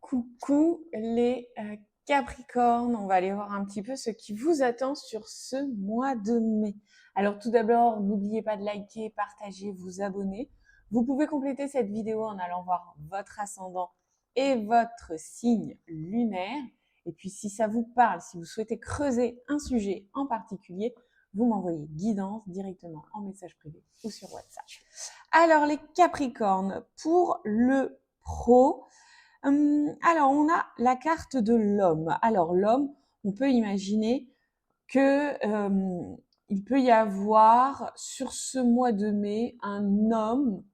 Coucou les Capricornes, on va aller voir un petit peu ce qui vous attend sur ce mois de mai. Alors tout d'abord, n'oubliez pas de liker, partager, vous abonner. Vous pouvez compléter cette vidéo en allant voir votre ascendant et votre signe lunaire. Et puis si ça vous parle, si vous souhaitez creuser un sujet en particulier, vous m'envoyez guidance directement en message privé ou sur WhatsApp. Alors les Capricornes, pour le pro, alors, on a la carte de l'homme. Alors, l'homme, on peut imaginer que il peut y avoir sur ce mois de mai un homme,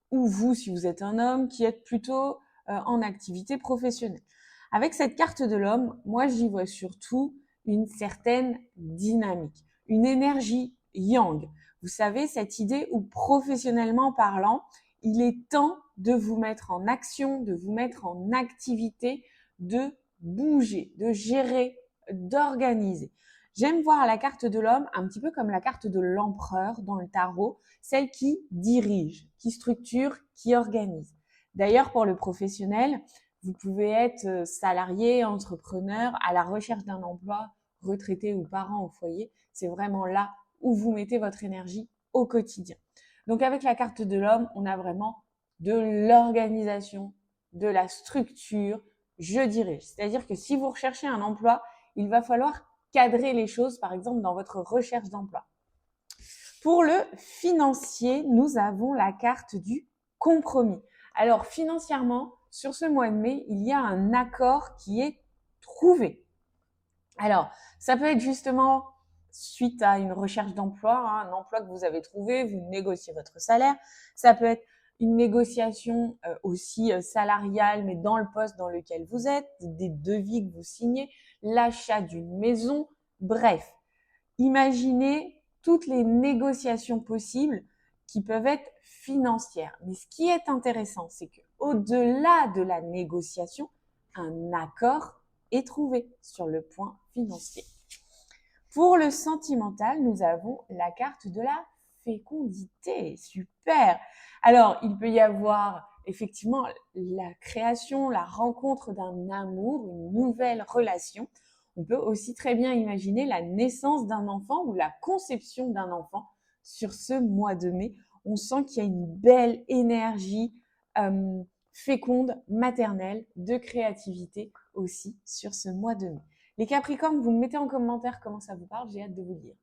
ou vous, si vous êtes un homme, qui êtes plutôt en activité professionnelle. Avec cette carte de l'homme, moi, j'y vois surtout une certaine dynamique, une énergie yang. Vous savez, cette idée où professionnellement parlant, il est temps de vous mettre en action, de vous mettre en activité, de bouger, de gérer, d'organiser. J'aime voir la carte de l'homme un petit peu comme la carte de l'empereur dans le tarot, celle qui dirige, qui structure, qui organise. D'ailleurs, pour le professionnel, vous pouvez être salarié, entrepreneur, à la recherche d'un emploi, retraité ou parent au foyer. C'est vraiment là où vous mettez votre énergie au quotidien. Donc avec la carte de l'homme, on a vraiment de l'organisation, de la structure, je dirige. C'est-à-dire que si vous recherchez un emploi, il va falloir cadrer les choses, par exemple, dans votre recherche d'emploi. Pour le financier, nous avons la carte du compromis. Alors, financièrement, sur ce mois de mai, il y a un accord qui est trouvé. Alors, ça peut être justement suite à une recherche d'emploi, un emploi que vous avez trouvé, vous négociez votre salaire. Ça peut être une négociation aussi salariale, mais dans le poste dans lequel vous êtes, des devis que vous signez, l'achat d'une maison, bref. Imaginez toutes les négociations possibles qui peuvent être financières. Mais ce qui est intéressant, c'est que au-delà de la négociation, un accord est trouvé sur le point financier. Pour le sentimental, nous avons la carte de la fécondité. Super. Alors, il peut y avoir effectivement la création, la rencontre d'un amour, une nouvelle relation. On peut aussi très bien imaginer la naissance d'un enfant ou la conception d'un enfant sur ce mois de mai. On sent qu'il y a une belle énergie féconde, maternelle, de créativité aussi sur ce mois de mai. Les Capricornes, vous me mettez en commentaire comment ça vous parle, j'ai hâte de vous lire.